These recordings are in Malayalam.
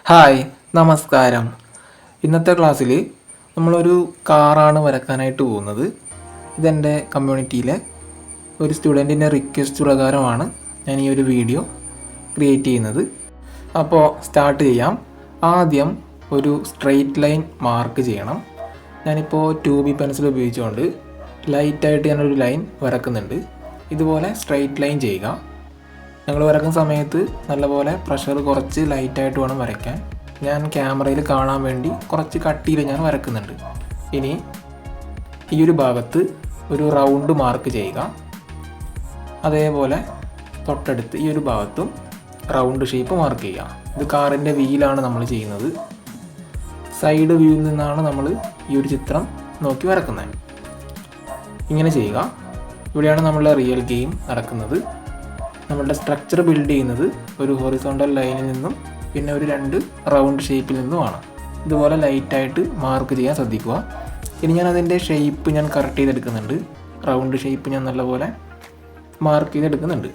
ഹായ്, നമസ്കാരം. ഇന്നത്തെ ക്ലാസ്സിൽ നമ്മളൊരു കാറാണ് വരക്കാനായിട്ട് പോകുന്നത്. ഇതെൻ്റെ കമ്മ്യൂണിറ്റിയിലെ ഒരു സ്റ്റുഡൻറ്റിൻ്റെ റിക്വസ്റ്റ് പ്രകാരമാണ് ഞാൻ ഈ ഒരു വീഡിയോ ക്രിയേറ്റ് ചെയ്യുന്നത്. അപ്പോൾ സ്റ്റാർട്ട് ചെയ്യാം. ആദ്യം ഒരു സ്ട്രെയിറ്റ് ലൈൻ മാർക്ക് ചെയ്യണം. ഞാനിപ്പോൾ 2B പെൻസിൽ ഉപയോഗിച്ചുകൊണ്ട് ലൈറ്റായിട്ട് ഞാനൊരു ലൈൻ വരക്കുന്നുണ്ട്. ഇതുപോലെ സ്ട്രെയിറ്റ് ലൈൻ ചെയ്യുക. ഞങ്ങൾ വരക്കുന്ന സമയത്ത് നല്ലപോലെ പ്രഷർ കുറച്ച് ലൈറ്റായിട്ട് വേണം വരയ്ക്കാൻ. ഞാൻ ക്യാമറയിൽ കാണാൻ വേണ്ടി കുറച്ച് കട്ടിയിൽ ഞാൻ വരക്കുന്നുണ്ട്. ഇനി ഈ ഒരു ഭാഗത്ത് ഒരു റൗണ്ട് മാർക്ക് ചെയ്യുക. അതേപോലെ തൊട്ടടുത്ത് ഈ ഒരു ഭാഗത്തും റൗണ്ട് ഷേപ്പ് മാർക്ക് ചെയ്യുക. ഇത് കാറിൻ്റെ വീലാണ് നമ്മൾ ചെയ്യുന്നത്. സൈഡ് വ്യൂവിൽ നിന്നാണ് നമ്മൾ ഈ ഒരു ചിത്രം നോക്കി വരക്കുന്നത്. ഇങ്ങനെ ചെയ്യുക. ഇവിടെയാണ് നമ്മളുടെ റിയൽ ഗെയിം നടക്കുന്നത്. നമ്മളുടെ സ്ട്രക്ചർ ബിൽഡ് ചെയ്യുന്നത് ഒരു ഹൊറിസോണ്ടൽ ലൈനിൽ നിന്നും പിന്നെ ഒരു 2 റൗണ്ട് ഷേപ്പിൽ നിന്നുമാണ്. ഇതുപോലെ ലൈറ്റായിട്ട് മാർക്ക് ചെയ്യാൻ ശ്രദ്ധിക്കുക. ഇനി ഞാൻ അതിൻ്റെ ഷേപ്പ് ഞാൻ കറക്റ്റ് ചെയ്തെടുക്കുന്നുണ്ട്. റൗണ്ട് ഷേപ്പ് ഞാൻ നല്ലപോലെ മാർക്ക് ചെയ്തെടുക്കുന്നുണ്ട്.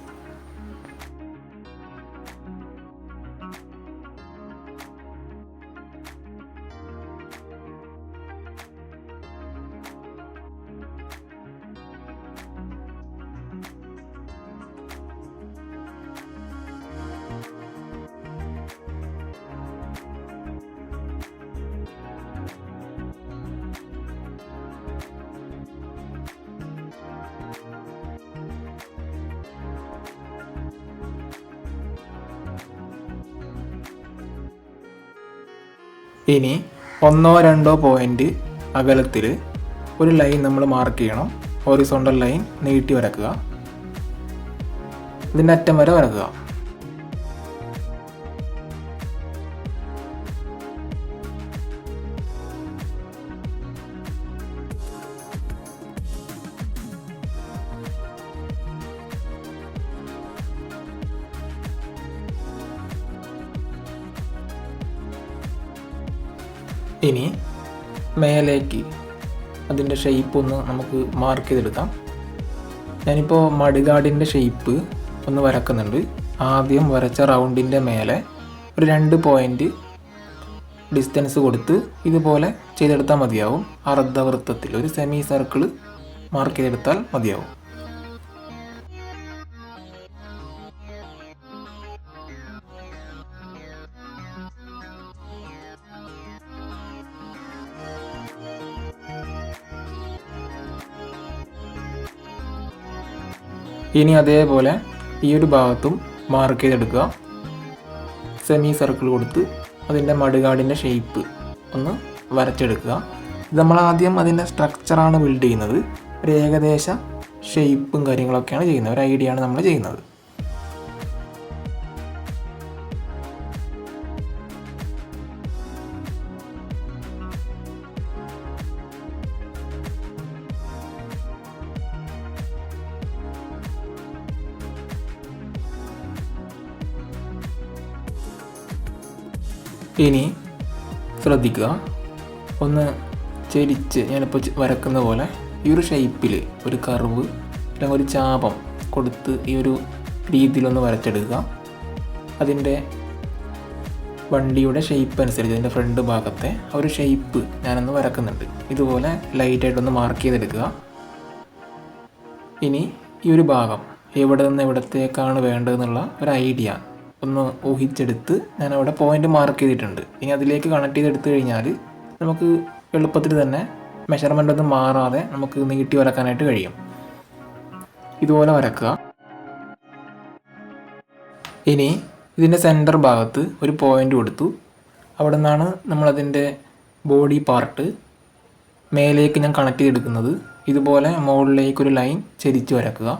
ഇനി 1-2 പോയിൻ്റ് അകലത്തിൽ ഒരു ലൈൻ നമ്മൾ മാർക്ക് ചെയ്യണം. ഹൊറിസോണ്ടൽ ലൈൻ നീട്ടി വരക്കുക. ഇതിൻ്റെ അറ്റം വരെ വരക്കുക. ഇനി മേലേക്ക് അതിൻ്റെ ഷേപ്പ് ഒന്ന് നമുക്ക് മാർക്ക് ചെയ്തെടുക്കാം. ഞാനിപ്പോൾ മഡ്ഗാർഡിൻ്റെ ഷേപ്പ് ഒന്ന് വരക്കുന്നുണ്ട്. ആദ്യം വരച്ച റൗണ്ടിൻ്റെ മേലെ ഒരു 2 പോയിൻ്റ് ഡിസ്റ്റൻസ് കൊടുത്ത് ഇതുപോലെ ചെയ്തെടുത്താൽ മതിയാവും. അർദ്ധവൃത്തത്തിൽ ഒരു സെമി സർക്കിൾ മാർക്ക് ചെയ്തെടുത്താൽ മതിയാവും. ഇനി അതേപോലെ ഈ ഒരു ഭാഗത്തും മാർക്ക് ചെയ്തെടുക്കുക. സെമി സർക്കിൾ കൊടുത്ത് അതിൻ്റെ മഡ്ഗാർഡിൻ്റെ ഷേപ്പ് ഒന്ന് വരച്ചെടുക്കുക. ഇത് നമ്മൾ ആദ്യം അതിൻ്റെ സ്ട്രക്ചറാണ് ബിൽഡ് ചെയ്യുന്നത്. ഒരു ഏകദേശ ഷേപ്പും കാര്യങ്ങളൊക്കെയാണ് ചെയ്യുന്നത്. ഒരു ഐഡിയ ആണ് നമ്മൾ ചെയ്യുന്നത്. ഇനി ശ്രദ്ധിക്കുക, ഒന്ന് ചെരിച്ച് ഞാനിപ്പോൾ വരക്കുന്ന പോലെ ഈ ഒരു ഷേപ്പിൽ ഒരു കർവ് അല്ലെങ്കിൽ ഒരു ചാപം കൊടുത്ത് ഈ ഒരു രീതിയിലൊന്ന് വരച്ചെടുക്കുക. അതിൻ്റെ വണ്ടിയുടെ ഷേപ്പ് അനുസരിച്ച് അതിൻ്റെ ഫ്രണ്ട് ഭാഗത്തെ ആ ഒരു ഷേപ്പ് ഞാനൊന്ന് വരക്കുന്നുണ്ട്. ഇതുപോലെ ലൈറ്റായിട്ടൊന്ന് മാർക്ക് ചെയ്തെടുക്കുക. ഇനി ഈ ഒരു ഭാഗം എവിടെ നിന്ന് എവിടത്തേക്കാണ് വേണ്ടതെന്നുള്ള ഒരു ഐഡിയ ഒന്ന് ഊഹിച്ചെടുത്ത് ഞാനവിടെ പോയിൻ്റ് മാർക്ക് ചെയ്തിട്ടുണ്ട്. ഇനി അതിലേക്ക് കണക്ട് ചെയ്തെടുത്തു കഴിഞ്ഞാൽ നമുക്ക് എളുപ്പത്തിൽ തന്നെ മെഷർമെൻ്റ് ഒന്നും മാറാതെ നമുക്ക് നീട്ടി വരക്കാനായിട്ട് കഴിയും. ഇതുപോലെ വരക്കുക. ഇനി ഇതിൻ്റെ സെൻറ്റർ ഭാഗത്ത് ഒരു പോയിൻ്റ് കൊടുത്തു. അവിടെ നിന്നാണ് നമ്മളതിൻ്റെ ബോഡി പാർട്ട് മേലേക്ക് ഞാൻ കണക്ട് ചെയ്തെടുക്കുന്നത്. ഇതുപോലെ മുകളിലേക്കൊരു ലൈൻ ചെരിച്ച് വരക്കുക.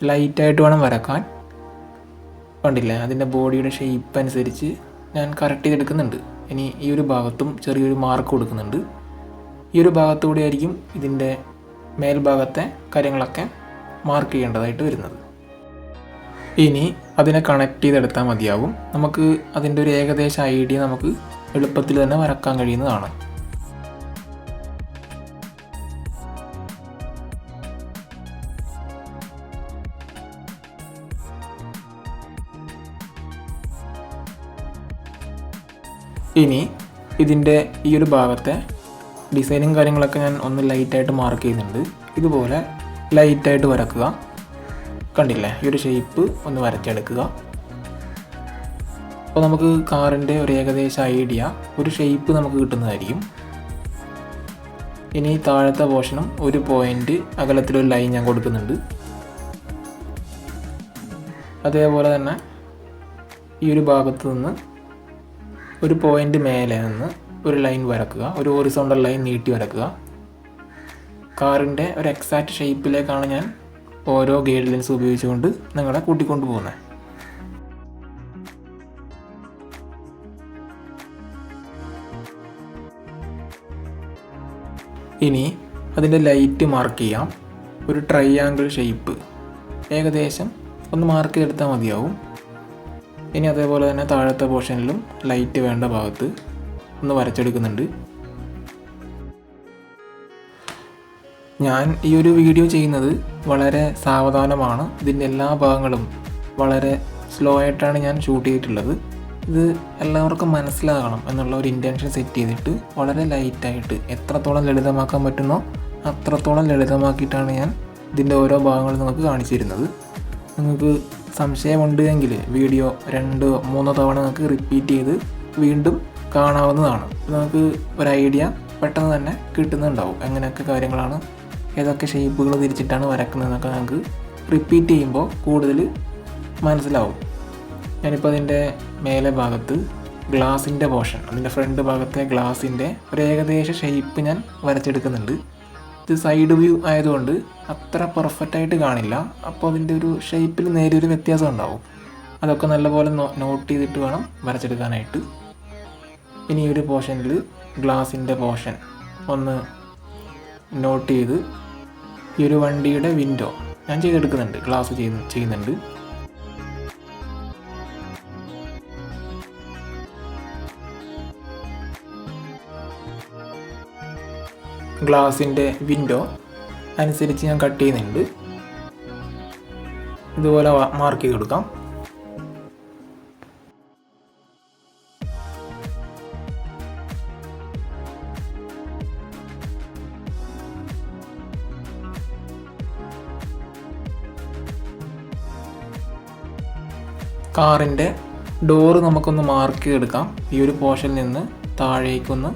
ലൈറ്റായിട്ട് വേണം വരക്കാൻ. കണ്ടില്ലേ, അതിൻ്റെ ബോഡിയുടെ ഷേപ്പ് അനുസരിച്ച് ഞാൻ കറക്റ്റ് ചെയ്തെടുക്കുന്നുണ്ട്. ഇനി ഈ ഒരു ഭാഗത്തും ചെറിയൊരു മാർക്ക് കൊടുക്കുന്നുണ്ട്. ഈ ഒരു ഭാഗത്തുകൂടി ആയിരിക്കും ഇതിൻ്റെ മേൽഭാഗത്തെ കാര്യങ്ങളൊക്കെ മാർക്ക് ചെയ്യേണ്ടതായിട്ട് വരുന്നത്. ഇനി അതിനെ കണക്ട് ചെയ്തെടുത്താൽ മതിയാവും. നമുക്ക് അതിൻ്റെ ഒരു ഏകദേശ ഐഡിയ നമുക്ക് എളുപ്പത്തിൽ തന്നെ വരക്കാൻ കഴിയുന്നതാണ്. ഇനി ഇതിൻ്റെ ഈ ഒരു ഭാഗത്തെ ഡിസൈനും കാര്യങ്ങളൊക്കെ ഞാൻ ഒന്ന് ലൈറ്റായിട്ട് മാർക്ക് ചെയ്യുന്നുണ്ട്. ഇതുപോലെ ലൈറ്റായിട്ട് വരക്കുക. കണ്ടില്ലേ, ഈ ഒരു ഷേപ്പ് ഒന്ന് വരച്ചെടുക്കുക. അപ്പോൾ നമുക്ക് കാറിൻ്റെ ഒരു ഏകദേശ ഐഡിയ, ഒരു ഷേപ്പ് നമുക്ക് കിട്ടുന്നതായിരിക്കും. ഇനി താഴത്തെ പോർഷനും ഒരു പോയിൻ്റ് അകലത്തിലൊരു ലൈൻ ഞാൻ കൊടുക്കുന്നുണ്ട്. അതേപോലെ തന്നെ ഈ ഒരു ഭാഗത്ത് നിന്ന് ഒരു പോയിൻ്റ് മേലെ നിന്ന് ഒരു ലൈൻ വരക്കുക, ഒരു ഹൊറിസോണ്ടൽ ലൈൻ നീട്ടി വരക്കുക. കാറിൻ്റെ ഒരു എക്സാക്റ്റ് ഷേപ്പിലേക്കാണ് ഞാൻ ഓരോ ഗൈഡ് ലൈൻസ് ഉപയോഗിച്ചുകൊണ്ട് നിങ്ങളെ കൂട്ടിക്കൊണ്ടു പോകുന്നത്. ഇനി അതിൻ്റെ ലൈറ്റ് മാർക്ക് ചെയ്യാം. ഒരു ട്രയാങ്കിൾ ഷേപ്പ് ഏകദേശം ഒന്ന് മാർക്ക് ചെയ്തെടുത്താൽ മതിയാവും. ഇനി അതേപോലെ തന്നെ താഴത്തെ പോർഷനിലും ലൈറ്റ് വേണ്ട ഭാഗത്ത് ഒന്ന് വരച്ചെടുക്കുന്നുണ്ട്. ഞാൻ ഈ ഒരു വീഡിയോ ചെയ്യുന്നത് വളരെ സാവധാനമാണ്. ഇതിൻ്റെ എല്ലാ ഭാഗങ്ങളും വളരെ സ്ലോ ആയിട്ടാണ് ഞാൻ ഷൂട്ട് ചെയ്തിട്ടുള്ളത്. ഇത് എല്ലാവർക്കും മനസ്സിലാകണം എന്നുള്ള ഒരു ഇൻറ്റൻഷൻ സെറ്റ് ചെയ്തിട്ട് വളരെ ലൈറ്റായിട്ട് എത്രത്തോളം ലളിതമാക്കാൻ പറ്റുന്നോ അത്രത്തോളം ലളിതമാക്കിയിട്ടാണ് ഞാൻ ഇതിൻ്റെ ഓരോ ഭാഗങ്ങളും നിങ്ങൾക്ക് കാണിച്ചു തരുന്നത്. നിങ്ങൾക്ക് സംശയമുണ്ട് എങ്കിൽ വീഡിയോ 2-3 തവണ നിങ്ങൾക്ക് റിപ്പീറ്റ് ചെയ്ത് വീണ്ടും കാണാവുന്നതാണ്. നമുക്ക് ഒരു ഐഡിയ പെട്ടെന്ന് തന്നെ കിട്ടുന്നുണ്ടാവും. എങ്ങനെയൊക്കെ കാര്യങ്ങളാണ്, ഏതൊക്കെ ഷേപ്പുകൾ തിരിച്ചിട്ടാണ് വരക്കുന്നതെന്നൊക്കെ നമുക്ക് റിപ്പീറ്റ് ചെയ്യുമ്പോൾ കൂടുതൽ മനസ്സിലാവും. ഞാനിപ്പോൾ അതിൻ്റെ മേലെ ഭാഗത്ത് ഗ്ലാസിൻ്റെ പോർഷൻ, അതിൻ്റെ ഫ്രണ്ട് ഭാഗത്തെ ഗ്ലാസിൻ്റെ ഒരു ഏകദേശ ഷേപ്പ് ഞാൻ വരച്ചെടുക്കുന്നുണ്ട്. ഇത് സൈഡ് വ്യൂ ആയതുകൊണ്ട് അത്ര പെർഫെക്റ്റായിട്ട് കാണില്ല. അപ്പോൾ അതിൻ്റെ ഒരു ഷേപ്പിൽ നേരിയൊരു വ്യത്യാസം ഉണ്ടാവും. അതൊക്കെ നല്ലപോലെ നോട്ട് ചെയ്തിട്ട് വേണം വരച്ചെടുക്കാനായിട്ട്. ഇനി ഒരു പോർഷനിൽ ഗ്ലാസിൻ്റെ പോർഷൻ ഒന്ന് നോട്ട് ചെയ്ത് ഈ ഒരു വണ്ടിയുടെ വിൻഡോ ഞാൻ ചെയ്തെടുക്കുന്നുണ്ട്, ഗ്ലാസ് ചെയ്യുന്നുണ്ട്. ഗ്ലാസിൻ്റെ വിൻഡോ അനുസരിച്ച് ഞാൻ കട്ട് ചെയ്യുന്നുണ്ട്. ഇതുപോലെ മാർക്ക് ചെയ്ത് കൊടുക്കാം. കാറിൻ്റെ ഡോറ് നമുക്കൊന്ന് മാർക്ക് ചെയ്തെടുക്കാം. ഈ ഒരു പോർഷനിൽ നിന്ന് താഴേക്കൊന്ന്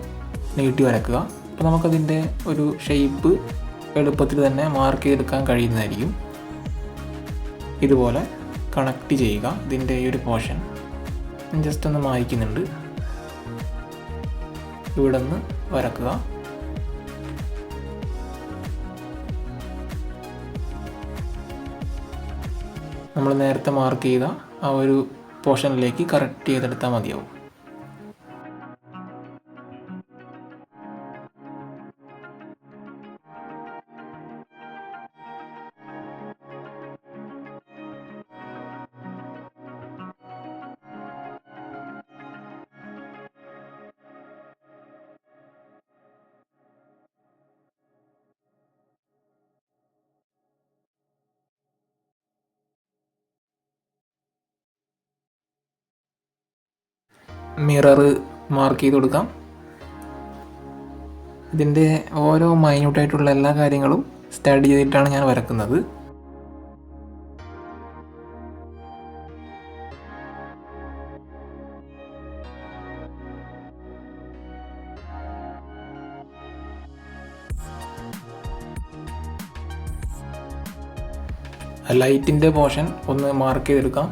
നീട്ടി വരക്കുക. അപ്പോൾ നമുക്കതിൻ്റെ ഒരു ഷേപ്പ് എളുപ്പത്തിൽ തന്നെ മാർക്ക് ചെയ്തെടുക്കാൻ കഴിയുന്നതായിരിക്കും. ഇതുപോലെ കണക്റ്റ് ചെയ്യുക. ഇതിൻ്റെ ഈ ഒരു പോർഷൻ ജസ്റ്റ് ഒന്ന് മായ്ക്കുന്നുണ്ട്. ഇവിടെ നിന്ന് വരക്കുക. നമ്മൾ നേരത്തെ മാർക്ക് ചെയ്ത ആ ഒരു പോർഷനിലേക്ക് കറക്റ്റ് ചെയ്തെടുത്താൽ മതിയാവും. മിറർ മാർക്ക് ചെയ്ത് കൊടുക്കാം. ഇതിൻ്റെ ഓരോ മൈന്യൂട്ടായിട്ടുള്ള എല്ലാ കാര്യങ്ങളും സ്റ്റഡി ചെയ്തിട്ടാണ് ഞാൻ വരക്കുന്നത്. ലൈറ്റിൻ്റെ പോർഷൻ ഒന്ന് മാർക്ക് ചെയ്തെടുക്കാം.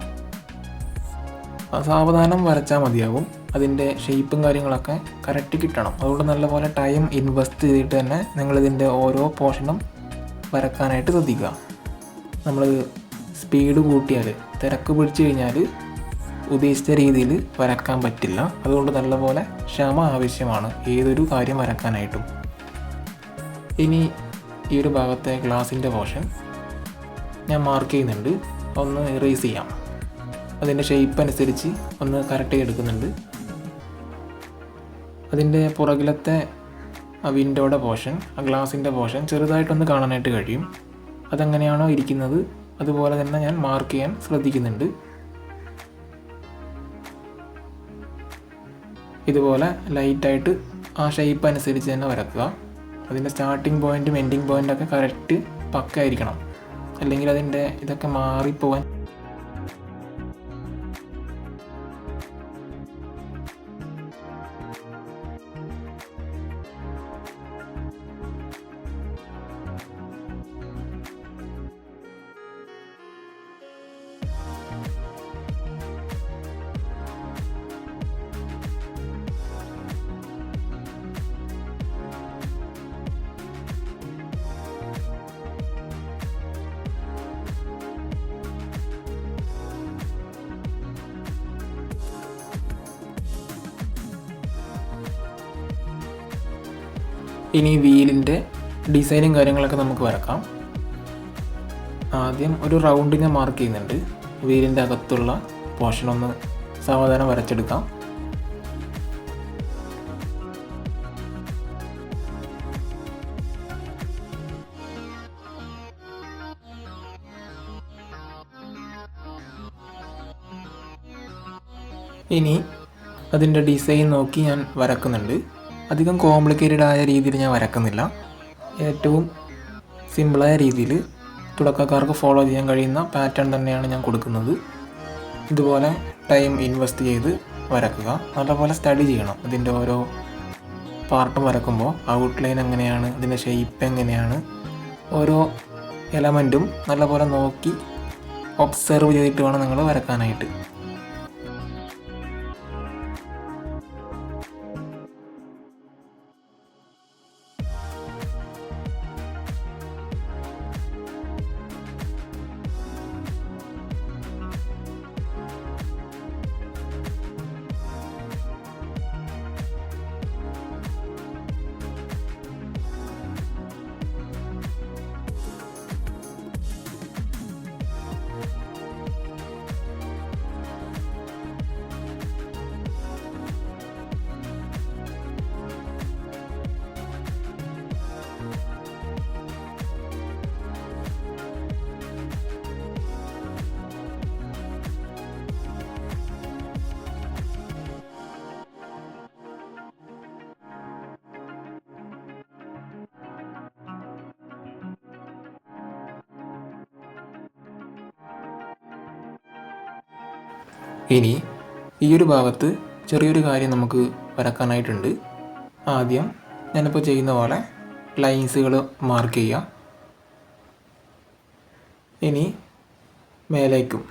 സാവധാനം വരച്ചാൽ മതിയാകും. അതിൻ്റെ ഷേപ്പും കാര്യങ്ങളൊക്കെ കറക്റ്റ് കിട്ടണം. അതുകൊണ്ട് നല്ലപോലെ ടൈം ഇൻവെസ്റ്റ് ചെയ്തിട്ട് തന്നെ നിങ്ങളിതിൻ്റെ ഓരോ പോർഷനും വരക്കാനായിട്ട് ശ്രദ്ധിക്കുക. നമ്മൾ സ്പീഡ് കൂട്ടിയാൽ, തിരക്ക് പിടിച്ചു കഴിഞ്ഞാൽ ഉദ്ദേശിച്ച രീതിയിൽ വരക്കാൻ പറ്റില്ല. അതുകൊണ്ട് നല്ലപോലെ ക്ഷമ ആവശ്യമാണ് ഏതൊരു കാര്യം വരക്കാനായിട്ടും. ഇനി ഈ ഒരു ഭാഗത്തെ ഗ്ലാസിൻ്റെ പോർഷൻ ഞാൻ മാർക്ക് ചെയ്യുന്നുണ്ട്. ഒന്ന് ഇറേസ് ചെയ്യാം. അതിൻ്റെ ഷേപ്പ് അനുസരിച്ച് ഒന്ന് കറക്റ്റ് ചെയ്തെടുക്കുന്നുണ്ട്. അതിൻ്റെ പുറകിലത്തെ ആ വിൻഡോയുടെ പോർഷൻ, ആ ഗ്ലാസിൻ്റെ പോർഷൻ ചെറുതായിട്ടൊന്ന് കാണാനായിട്ട് കഴിയും. അതെങ്ങനെയാണോ ഇരിക്കുന്നത് അതുപോലെ തന്നെ ഞാൻ മാർക്ക് ചെയ്യാൻ ശ്രദ്ധിക്കുന്നുണ്ട്. ഇതുപോലെ ലൈറ്റായിട്ട് ആ ഷേപ്പ് അനുസരിച്ച് തന്നെ വരക്കുക. അതിൻ്റെ സ്റ്റാർട്ടിങ് പോയിൻറ്റും എൻഡിങ് പോയിൻ്റൊക്കെ കറക്റ്റ് പക്കായിരിക്കണം, അല്ലെങ്കിൽ അതിൻ്റെ ഇതൊക്കെ മാറിപ്പോവാൻ. ഇനി വീലിൻ്റെ ഡിസൈനും കാര്യങ്ങളൊക്കെ നമുക്ക് വരക്കാം. ആദ്യം ഒരു റൗണ്ടിനെ മാർക്ക് ചെയ്യുന്നുണ്ട്. വീലിൻ്റെ അകത്തുള്ള പോർഷനൊന്ന് സാവധാനം വരച്ചെടുക്കാം. ഇനി അതിൻ്റെ ഡിസൈൻ നോക്കി ഞാൻ വരക്കുന്നുണ്ട്. അധികം കോംപ്ലിക്കേറ്റഡ് ആയ രീതിയിൽ ഞാൻ വരക്കുന്നില്ല. ഏറ്റവും സിമ്പിളായ രീതിയിൽ തുടക്കക്കാർക്ക് ഫോളോ ചെയ്യാൻ കഴിയുന്ന പാറ്റേൺ തന്നെയാണ് ഞാൻ കൊടുക്കുന്നത്. ഇതുപോലെ ടൈം ഇൻവെസ്റ്റ് ചെയ്ത് വരക്കുക. നല്ലപോലെ സ്റ്റഡി ചെയ്യണം. ഇതിൻ്റെ ഓരോ പാർട്ടും വരക്കുമ്പോൾ ഔട്ട്ലൈൻ എങ്ങനെയാണ്, ഇതിൻ്റെ ഷേപ്പ് എങ്ങനെയാണ്, ഓരോ എലമെൻറ്റും നല്ലപോലെ നോക്കി ഒബ്സർവ് ചെയ്തിട്ട് വേണം നിങ്ങൾ വരക്കാനായിട്ട്. ഇനി ഈ ഒരു ഭാഗത്ത് ചെറിയൊരു കാര്യം നമുക്ക് വരക്കാനായിട്ടുണ്ട്. ആദ്യം ഞാനിപ്പോൾ ചെയ്യുന്ന പോലെ ലൈൻസുകൾ മാർക്ക് ചെയ്യുക. ഇനി മേലേക്കും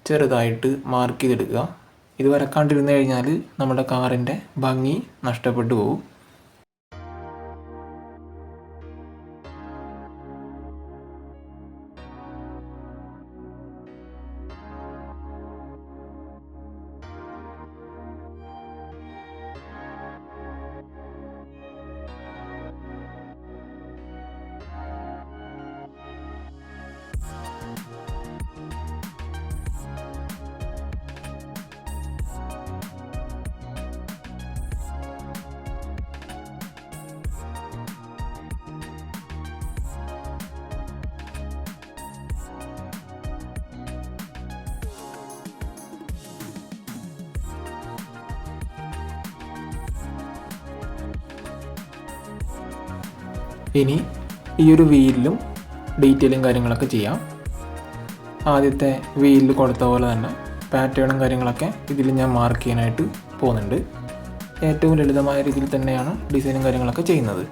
ചെറുതായിട്ട് മാർക്ക് ചെയ്തെടുക്കുക. ഇത് വരക്കാണ്ടിരുന്നു കഴിഞ്ഞാൽ നമ്മുടെ കാറിൻ്റെ ഭംഗി നഷ്ടപ്പെട്ടു പോകും. ഇനി ഈ ഒരു വീലിലും ഡീറ്റെയിലും കാര്യങ്ങളൊക്കെ ചെയ്യാം. ആദ്യത്തെ വീലിൽ കൊടുത്ത പോലെ തന്നെ പാറ്റേണും കാര്യങ്ങളൊക്കെ ഇതിൽ ഞാൻ മാർക്ക് ചെയ്യാനായിട്ട് പോകുന്നുണ്ട്. ഏറ്റവും ലളിതമായ രീതിയിൽ തന്നെയാണ് ഡിസൈനും കാര്യങ്ങളൊക്കെ ചെയ്യുന്നത്.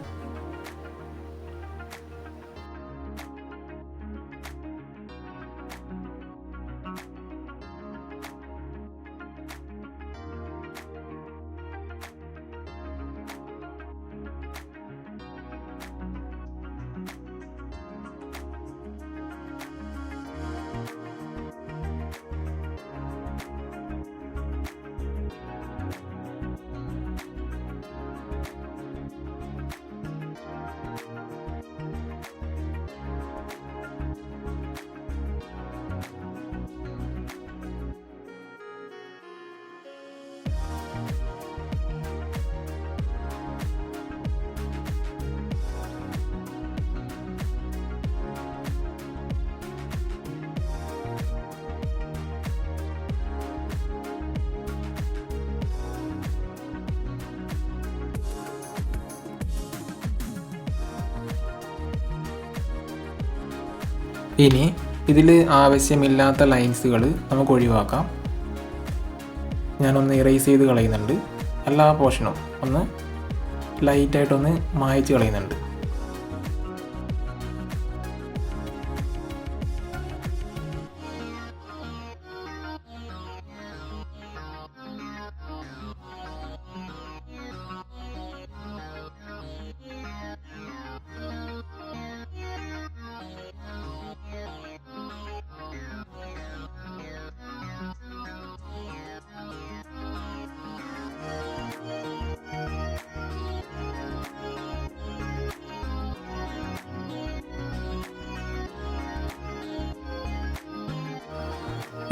ഇനി ഇതിൽ ആവശ്യമില്ലാത്ത ലൈൻസുകൾ നമുക്ക് ഒഴിവാക്കാം. ഞാനൊന്ന് ഇറേസ് ചെയ്ത് കളയുന്നുണ്ട്. എല്ലാ പോർഷനും ഒന്ന് ലൈറ്റായിട്ടൊന്ന് മായ്ച്ച് കളയുന്നുണ്ട്.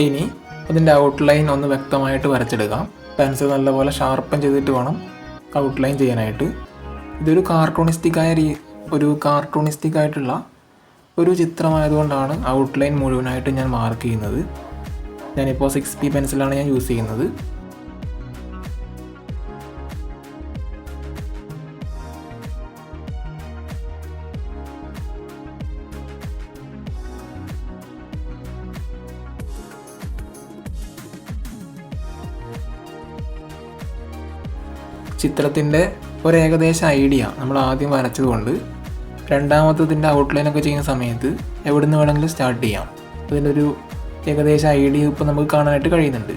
ഇനി അതിൻ്റെ ഔട്ട്ലൈൻ ഒന്ന് വ്യക്തമായിട്ട് വരച്ചെടുക്കാം. പെൻസിൽ നല്ലപോലെ ഷാർപ്പൻ ചെയ്തിട്ട് വേണം ഔട്ട്ലൈൻ ചെയ്യാനായിട്ട്. ഇതൊരു കാർട്ടൂണിസ്റ്റിക് ആയിട്ടുള്ള ഒരു ചിത്രമായതുകൊണ്ടാണ് ഔട്ട്ലൈൻ മുഴുവനായിട്ട് ഞാൻ മാർക്ക് ചെയ്യുന്നത്. ഞാനിപ്പോൾ 6B പെൻസിലാണ് ഞാൻ യൂസ് ചെയ്യുന്നത്. ചിത്രത്തിൻ്റെ ഒരു ഏകദേശ ഐഡിയ നമ്മൾ ആദ്യം വരച്ചതുകൊണ്ട് രണ്ടാമത്തതിൻ്റെ ഔട്ട്ലൈനൊക്കെ ചെയ്യുന്ന സമയത്ത് എവിടെ നിന്ന് വേണമെങ്കിലും സ്റ്റാർട്ട് ചെയ്യാം. അതിൻ്റെ ഒരു ഏകദേശ ഐഡിയ ഇപ്പോൾ നമുക്ക് കാണാനായിട്ട് കഴിയുന്നുണ്ട്.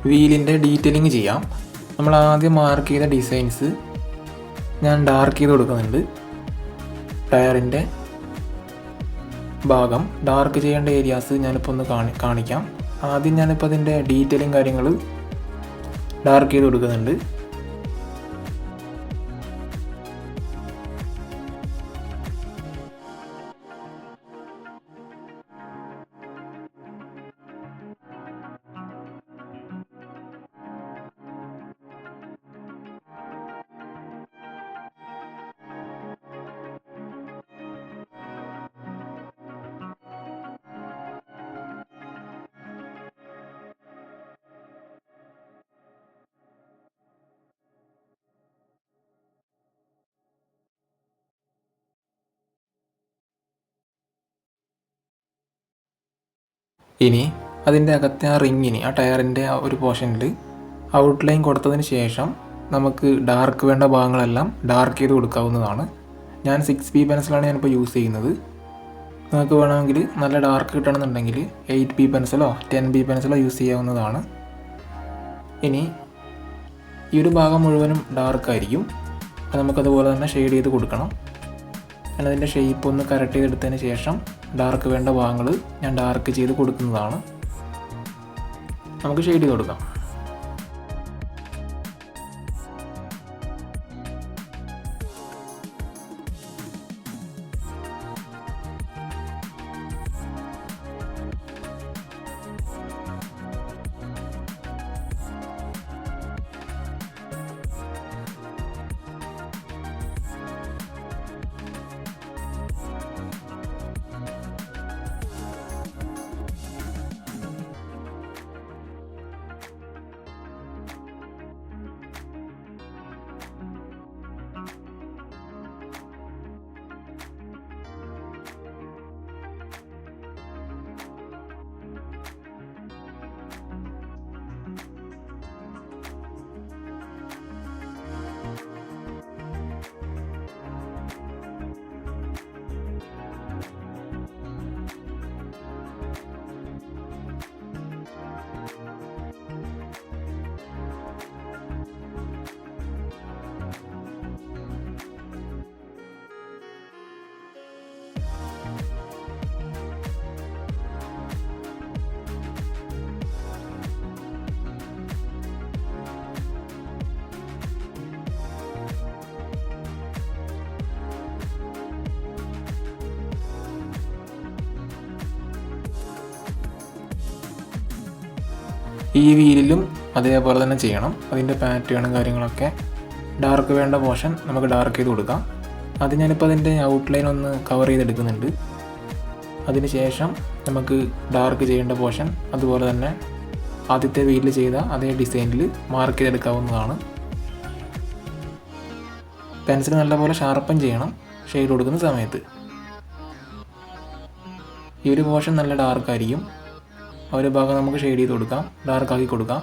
വീലിൻ്റെ ഡീറ്റെയിലിംഗ് ചെയ്യാം. നമ്മൾ ആദ്യം മാർക്ക് ചെയ്ത ഡിസൈൻസ് ഞാൻ ഡാർക്ക് ചെയ്ത് കൊടുക്കുന്നുണ്ട്. ടയറിൻ്റെ ഭാഗം ഡാർക്ക് ചെയ്യേണ്ട ഏരിയാസ് ഞാനിപ്പോൾ ഒന്ന് കാണിക്കാം. ആദ്യം ഞാനിപ്പോൾ അതിൻ്റെ ഡീറ്റെയിലിംഗ് കാര്യങ്ങൾ ഡാർക്ക് ചെയ്ത് കൊടുക്കുന്നുണ്ട്. ഇനി അതിൻ്റെ അകത്തെ ആ റിങ്ങിന്, ആ ടയറിൻ്റെ ആ ഒരു പോർഷനിൽ ഔട്ട്ലൈൻ കൊടുത്തതിന് ശേഷം നമുക്ക് ഡാർക്ക് വേണ്ട ഭാഗങ്ങളെല്ലാം ഡാർക്ക് ചെയ്ത് കൊടുക്കാവുന്നതാണ്. ഞാൻ 6B പെൻസിലാണ് ഞാനിപ്പോൾ യൂസ് ചെയ്യുന്നത്. നിങ്ങൾക്ക് വേണമെങ്കിൽ നല്ല ഡാർക്ക് കിട്ടണമെന്നുണ്ടെങ്കിൽ 8B പെൻസിലോ 10B പെൻസിലോ യൂസ് ചെയ്യാവുന്നതാണ്. ഇനി ഈ ഒരു ഭാഗം മുഴുവനും ഡാർക്കായിരിക്കും. അപ്പോൾ നമുക്കതുപോലെ തന്നെ ഷെയ്ഡ് ചെയ്ത് കൊടുക്കണം. അതിൻ്റെ ഷേപ്പ് ഒന്ന് കറക്റ്റ് ചെയ്തെടുത്തതിന് ശേഷം ഡാർക്ക് വേണ്ട ഭാഗങ്ങൾ ഞാൻ ഡാർക്ക് ചെയ്ത് കൊടുക്കുന്നതാണ്. നമുക്ക് ഷെയ്ഡ് ചെയ്ത് കൊടുക്കാം. ഈ വീലിലും അതേപോലെ തന്നെ ചെയ്യണം. അതിൻ്റെ പാറ്റേണും കാര്യങ്ങളൊക്കെ ഡാർക്ക് വേണ്ട പോർഷൻ നമുക്ക് ഡാർക്ക് ചെയ്ത് കൊടുക്കാം. അത് ഞാനിപ്പോൾ അതിൻ്റെ ഔട്ട്ലൈൻ ഒന്ന് കവർ ചെയ്തെടുക്കുന്നുണ്ട്. അതിന് ശേഷം നമുക്ക് ഡാർക്ക് ചെയ്യേണ്ട പോർഷൻ അതുപോലെ തന്നെ ആദ്യത്തെ വീലിൽ ചെയ്ത അതേ ഡിസൈനിൽ മാർക്ക് ചെയ്തെടുക്കാവുന്നതാണ്. പെൻസിൽ നല്ലപോലെ ഷാർപ്പൻ ചെയ്യണം ഷെയ്ഡ് കൊടുക്കുന്ന സമയത്ത്. ഈ ഒരു പോർഷൻ നല്ല ഡാർക്കായിരിക്കും. ആ ഒരു ഭാഗം നമുക്ക് ഷെയ്ഡ് ചെയ്ത് കൊടുക്കാം, ഡാർക്കാക്കി കൊടുക്കാം.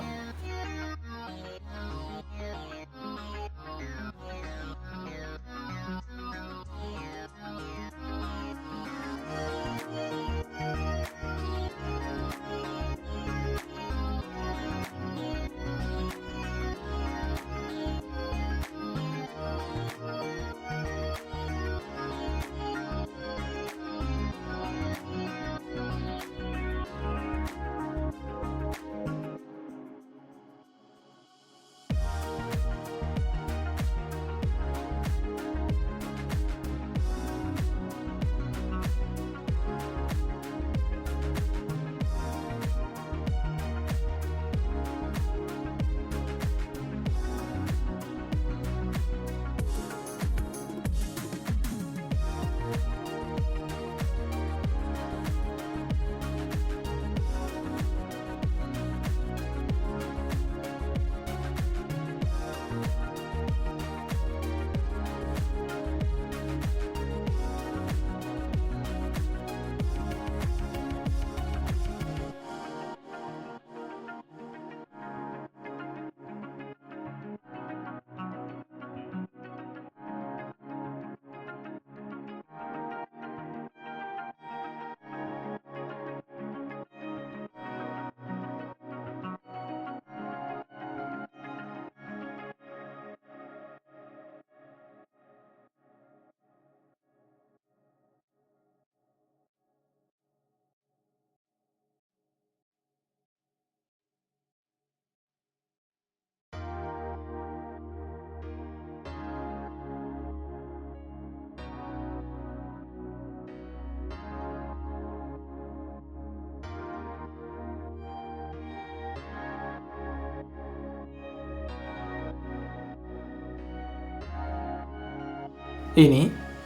ഇനി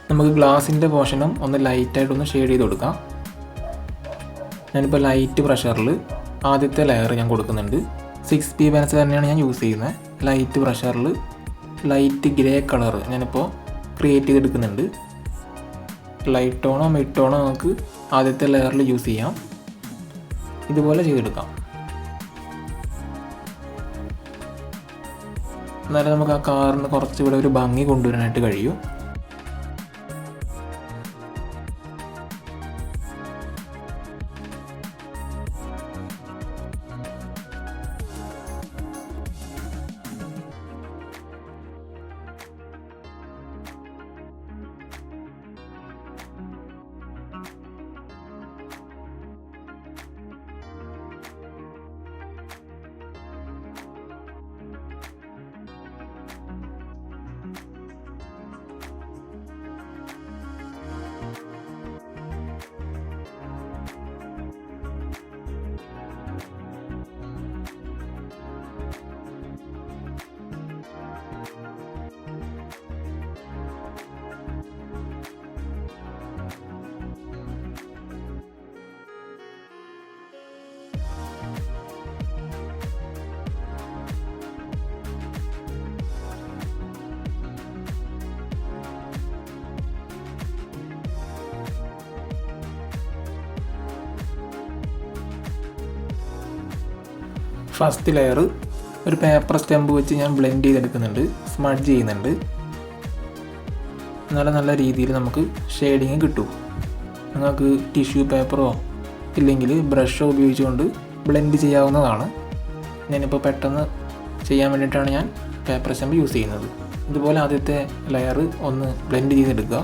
നമുക്ക് ഗ്ലാസിൻ്റെ പോർഷനും ഒന്ന് ലൈറ്റായിട്ടൊന്ന് ഷെയ്ഡ് ചെയ്ത് കൊടുക്കാം. ഞാനിപ്പോൾ ലൈറ്റ് പ്രഷറിൽ ആദ്യത്തെ ലെയർ ഞാൻ കൊടുക്കുന്നുണ്ട്. 6P പെൻസിൽ തന്നെയാണ് ഞാൻ യൂസ് ചെയ്യുന്നത്. ലൈറ്റ് പ്രഷറിൽ ലൈറ്റ് ഗ്രേ കളർ ഞാനിപ്പോൾ ക്രിയേറ്റ് ചെയ്തെടുക്കുന്നുണ്ട്. ലൈറ്റ് ടോണോ മിഡ് ടോണോ നമുക്ക് ആദ്യത്തെ ലെയറിൽ യൂസ് ചെയ്യാം. ഇതുപോലെ ചെയ്തെടുക്കാം. എന്നാലും നമുക്ക് ആ കാറിന് കുറച്ചുകൂടെ ഒരു ഭംഗി കൊണ്ടുവരാനായിട്ട് കഴിയും. ഫസ്റ്റ് ലെയർ ഒരു പേപ്പർ സ്റ്റമ്പ് വെച്ച് ഞാൻ ബ്ലെൻഡ് ചെയ്തെടുക്കുന്നുണ്ട്, സ്മഡ്ജ് ചെയ്യുന്നുണ്ട്. എന്നാലും നല്ല രീതിയിൽ നമുക്ക് ഷെയ്ഡിങ് കിട്ടും. നിങ്ങൾക്ക് ടിഷ്യൂ പേപ്പറോ ഇല്ലെങ്കിൽ ബ്രഷോ ഉപയോഗിച്ചുകൊണ്ട് ബ്ലെൻഡ് ചെയ്യാവുന്നതാണ്. ഞാനിപ്പോൾ പെട്ടെന്ന് ചെയ്യാൻ വേണ്ടിയിട്ടാണ് ഞാൻ പേപ്പർ സ്റ്റമ്പ് യൂസ് ചെയ്യുന്നത്. ഇതുപോലെ ആദ്യത്തെ ലെയർ ഒന്ന് ബ്ലെൻഡ് ചെയ്തെടുക്കുക.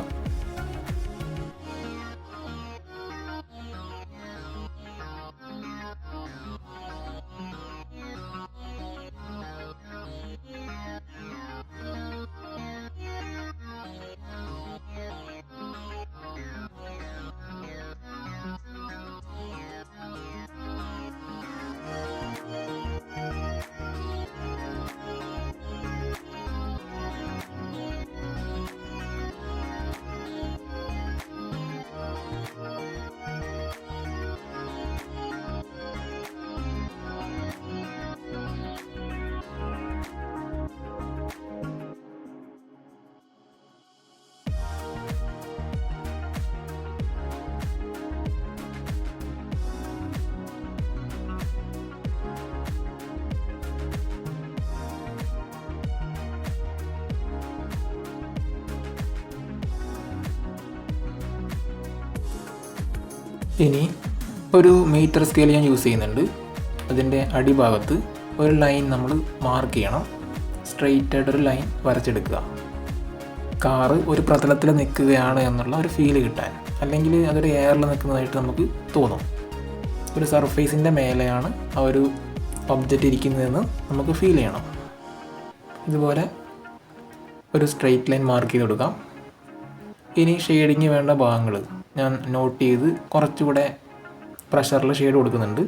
ഇനി ഒരു മീറ്റർ സ്കെയിൽ ഞാൻ യൂസ് ചെയ്യുന്നുണ്ട്. അതിൻ്റെ അടിഭാഗത്ത് ഒരു ലൈൻ നമ്മൾ മാർക്ക് ചെയ്യണം. സ്ട്രെയിറ്റ് ആയിട്ടൊരു ലൈൻ വരച്ചെടുക്കുക. കാറ് ഒരു പ്രതലത്തിൽ നിൽക്കുകയാണ് എന്നുള്ള ഒരു ഫീല് കിട്ടാൻ, അല്ലെങ്കിൽ അതൊരു എയറിൽ നിൽക്കുന്നതായിട്ട് നമുക്ക് തോന്നും. ഒരു സർഫേസിൻ്റെ മേലെയാണ് ആ ഒരു ഒബ്ജക്റ്റ് ഇരിക്കുന്നതെന്ന് നമുക്ക് ഫീൽ ചെയ്യണം. ഇതുപോലെ ഒരു സ്ട്രെയിറ്റ് ലൈൻ മാർക്ക് ചെയ്ത് കൊടുക്കാം. ഇനി ഷെയ്ഡിങ് വേണ്ട ഭാഗങ്ങൾ ഞാൻ നോട്ട് ചെയ്ത് കുറച്ചുകൂടെ പ്രഷറിൽ ഷെയ്ഡ് കൊടുക്കുന്നുണ്ട്.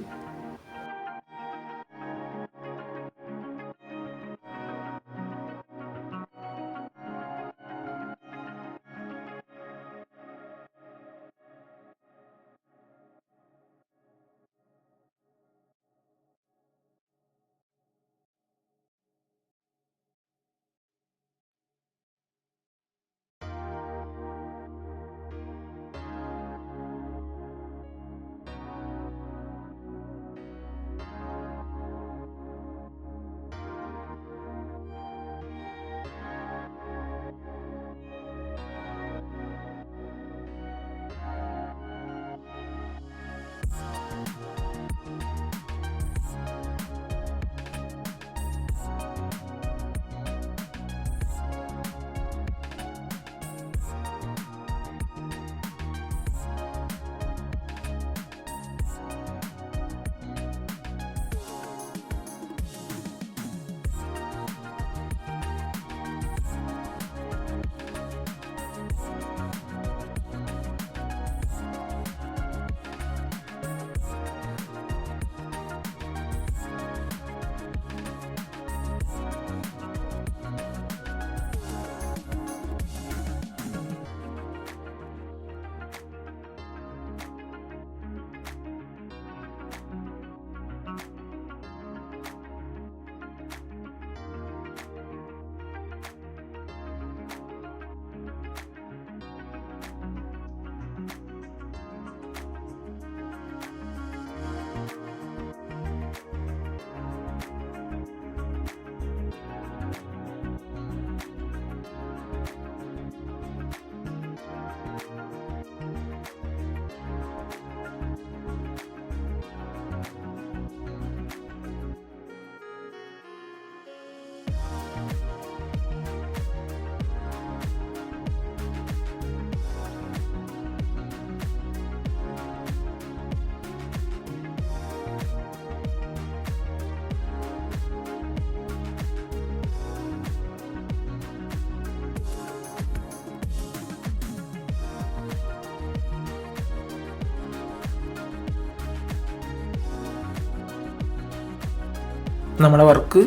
നമ്മുടെ വർക്ക്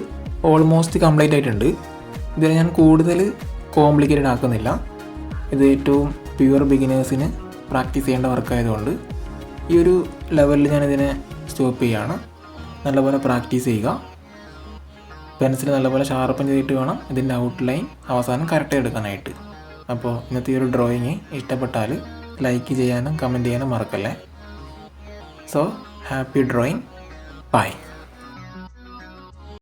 ഓൾമോസ്റ്റ് കംപ്ലീറ്റ് ആയിട്ടുണ്ട്. ഇതിൽ ഞാൻ കൂടുതൽ കോംപ്ലിക്കേറ്റഡ് ആക്കുന്നില്ല. ഇത് ഏറ്റവും പ്യുവർ ബിഗിനേഴ്സിന് പ്രാക്ടീസ് ചെയ്യേണ്ട വർക്കായതുകൊണ്ട് ഈ ഒരു ലെവലിൽ ഞാനിതിനെ സ്റ്റോപ്പ് ചെയ്യുകയാണ്. നല്ലപോലെ പ്രാക്ടീസ് ചെയ്യുക. പെൻസിൽ നല്ലപോലെ ഷാർപ്പൻ ചെയ്തിട്ട് വേണം ഇതിൻ്റെ ഔട്ട്ലൈൻ അവസാനം കറക്റ്റ് എടുക്കാനായിട്ട്. അപ്പോൾ ഇന്നത്തെ ഈ ഒരു ഡ്രോയിങ് ഇഷ്ടപ്പെട്ടാൽ ലൈക്ക് ചെയ്യാനും കമൻറ്റ് ചെയ്യാനും മറക്കല്ലേ. So happy drawing. ബൈ.